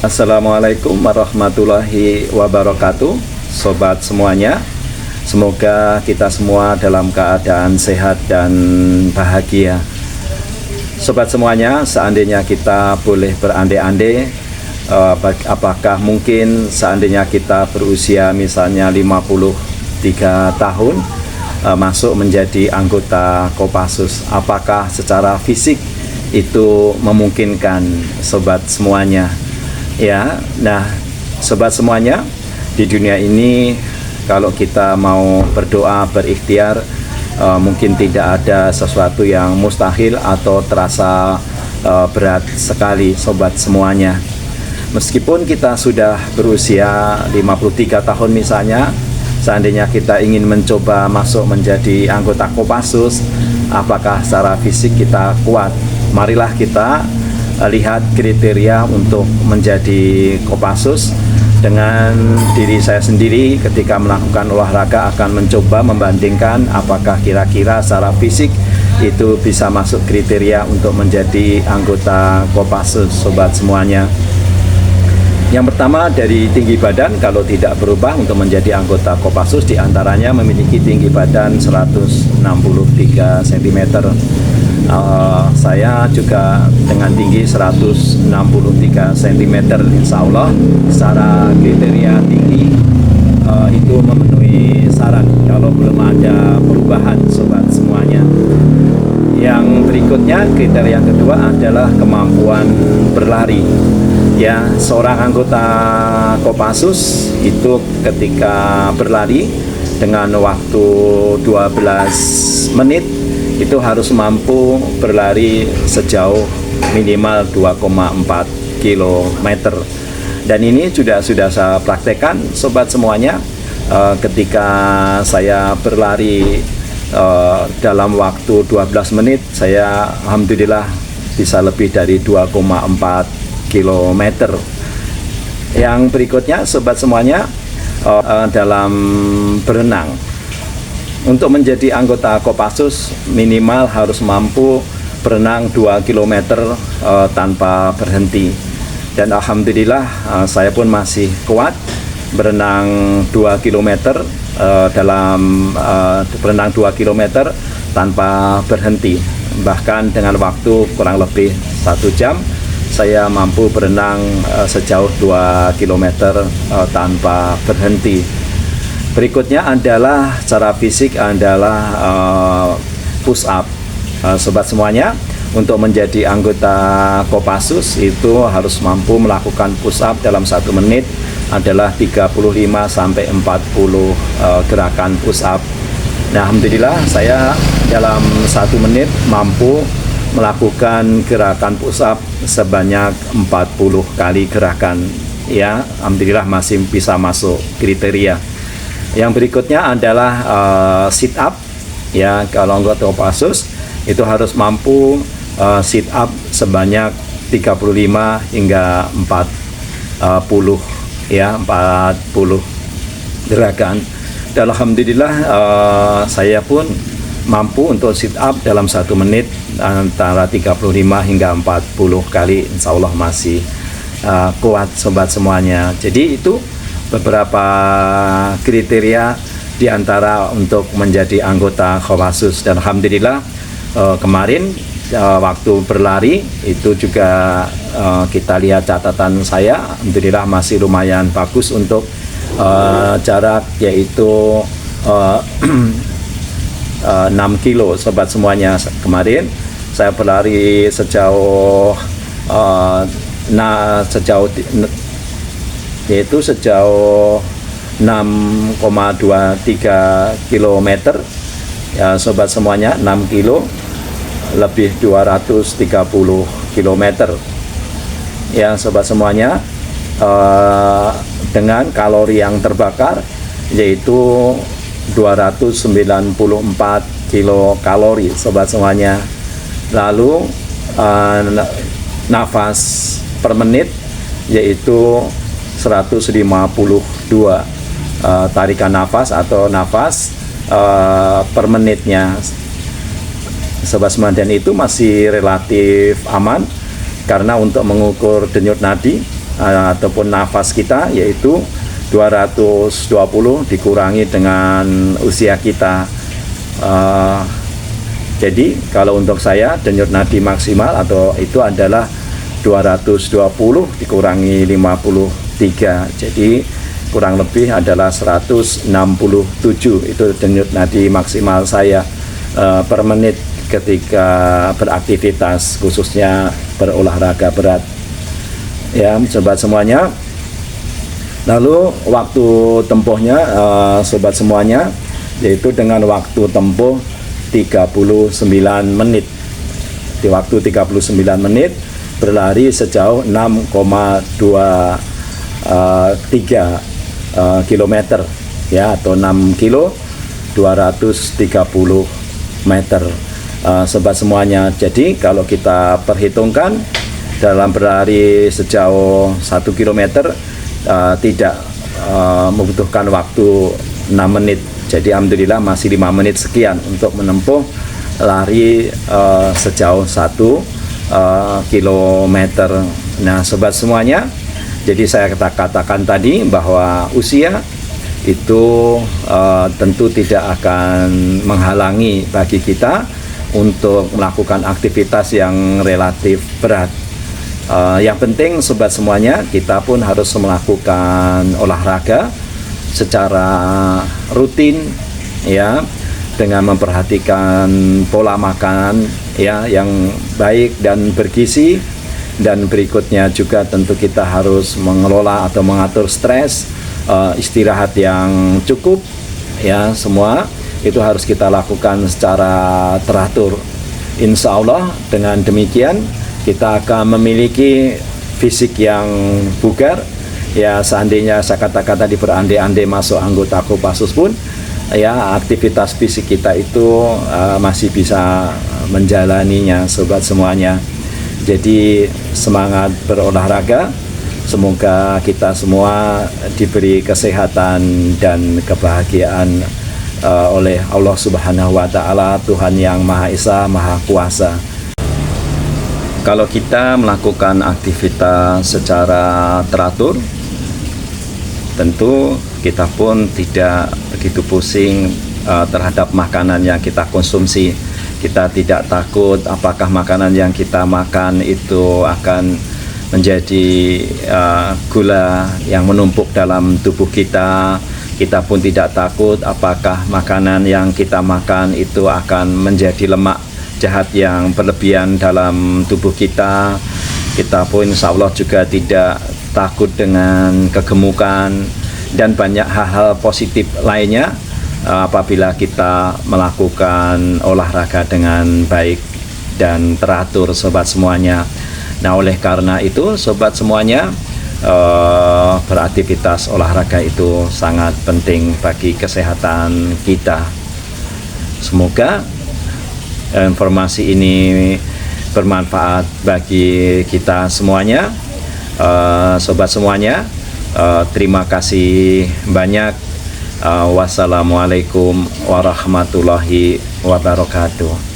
Assalamualaikum warahmatullahi wabarakatuh, sobat semuanya. Semoga kita semua dalam keadaan sehat dan bahagia. Sobat semuanya, seandainya kita boleh berandai-andai, apakah mungkin seandainya kita berusia misalnya 53 tahun masuk menjadi anggota Kopassus, apakah secara fisik itu memungkinkan, sobat semuanya? Ya, nah sobat semuanya, di dunia ini kalau kita mau berdoa, berikhtiar, mungkin tidak ada sesuatu yang mustahil atau terasa berat sekali, sobat semuanya. Meskipun kita sudah berusia 53 tahun misalnya, seandainya kita ingin mencoba masuk menjadi anggota Kopassus, apakah secara fisik kita kuat? Marilah kita lihat kriteria untuk menjadi Kopassus. Dengan diri saya sendiri ketika melakukan olahraga akan mencoba membandingkan apakah kira-kira secara fisik itu bisa masuk kriteria untuk menjadi anggota Kopassus, sobat semuanya. Yang pertama, dari tinggi badan, kalau tidak berubah untuk menjadi anggota Kopassus, diantaranya memiliki tinggi badan 163 cm. Saya juga dengan tinggi 163 cm, insya Allah secara kriteria tinggi itu memenuhi syarat kalau belum ada perubahan, sobat semuanya. Yang berikutnya, kriteria kedua adalah kemampuan berlari. Ya, seorang anggota Kopassus itu ketika berlari dengan waktu 12 menit itu harus mampu berlari sejauh minimal 2,4 km. Dan ini sudah saya praktekkan, sobat semuanya. Ketika saya berlari dalam waktu 12 menit, saya alhamdulillah bisa lebih dari 2,4 km. Yang berikutnya, sobat semuanya, dalam berenang. Untuk menjadi anggota Kopassus minimal harus mampu berenang 2 km tanpa berhenti. Dan alhamdulillah saya pun masih kuat berenang 2 km berenang 2 km tanpa berhenti. Bahkan dengan waktu kurang lebih 1 jam saya mampu berenang sejauh 2 km tanpa berhenti. Berikutnya adalah secara fisik adalah push up. Sobat semuanya, untuk menjadi anggota Kopassus itu harus mampu melakukan push up dalam 1 menit adalah 35 sampai 40 gerakan push up. Nah, alhamdulillah saya dalam 1 menit mampu melakukan gerakan push up sebanyak 40 kali gerakan. Ya, alhamdulillah masih bisa masuk kriteria. Yang berikutnya adalah sit up. Ya, kalau anggota Kopassus itu harus mampu sit up sebanyak 35 hingga 40 ya, 40 gerakan. Dan alhamdulillah saya pun mampu untuk sit up dalam 1 menit antara 35 hingga 40 kali, insya Allah masih kuat, sobat semuanya. Jadi itu beberapa kriteria diantara untuk menjadi anggota Kopassus. Dan alhamdulillah kemarin waktu berlari itu juga kita lihat catatan saya, alhamdulillah masih lumayan bagus untuk jarak, yaitu 6 kilo, sobat semuanya. Kemarin saya berlari sejauh sejauh 6,23 km ya, sobat semuanya. 6 kilo lebih 230 km ya, sobat semuanya, dengan kalori yang terbakar yaitu 294 kilokalori, sobat semuanya. Lalu nafas per menit yaitu 152 tarikan nafas atau nafas per menitnya, sobat semuanya. Dan itu masih relatif aman karena untuk mengukur denyut nadi ataupun nafas kita, yaitu 220 dikurangi dengan usia kita. Jadi kalau untuk saya denyut nadi maksimal atau itu adalah 220 dikurangi 53, jadi kurang lebih adalah 167. Itu denyut nadi maksimal saya per menit ketika beraktivitas, khususnya berolahraga berat. Ya, sobat semuanya. Lalu waktu tempuhnya, sobat semuanya, yaitu dengan waktu tempuh 39 menit. Di waktu 39 menit berlari sejauh 6,23 kilometer, ya, atau 6 kilo 230 meter. Sobat semuanya, jadi kalau kita perhitungkan dalam berlari sejauh 1 kilometer tidak membutuhkan waktu 6 menit. Jadi alhamdulillah masih 5 menit sekian untuk menempuh lari sejauh 1 kilometer. Nah, sobat semuanya, jadi saya katakan tadi bahwa usia itu tentu tidak akan menghalangi bagi kita untuk melakukan aktivitas yang relatif berat. Yang penting sobat semuanya, kita pun harus melakukan olahraga secara rutin, ya, dengan memperhatikan pola makan, ya, yang baik dan bergizi. Dan berikutnya juga tentu kita harus mengelola atau mengatur stres, istirahat yang cukup, ya, semua itu harus kita lakukan secara teratur. Insya Allah dengan demikian kita akan memiliki fisik yang bugar, ya. Seandainya saya katakan tadi berandai-andai masuk anggota Kopassus pun, ya, aktivitas fisik kita itu masih bisa menjalaninya, sobat semuanya. Jadi semangat berolahraga, semoga kita semua diberi kesehatan dan kebahagiaan oleh Allah Subhanahu wa Ta'ala, Tuhan yang Maha Esa, Maha Kuasa. Kalau kita melakukan aktivitas secara teratur, tentu kita pun tidak begitu pusing terhadap makanan yang kita konsumsi. Kita tidak takut apakah makanan yang kita makan itu akan menjadi gula yang menumpuk dalam tubuh kita. Kita pun tidak takut apakah makanan yang kita makan itu akan menjadi lemak jahat yang berlebihan dalam tubuh kita. Kita pun insya Allah juga tidak takut dengan kegemukan dan banyak hal-hal positif lainnya apabila kita melakukan olahraga dengan baik dan teratur, sobat semuanya. Nah, oleh karena itu sobat semuanya, beraktivitas olahraga itu sangat penting bagi kesehatan kita. Semoga informasi ini bermanfaat bagi kita semuanya, sobat semuanya. Terima kasih banyak. Wassalamualaikum warahmatullahi wabarakatuh.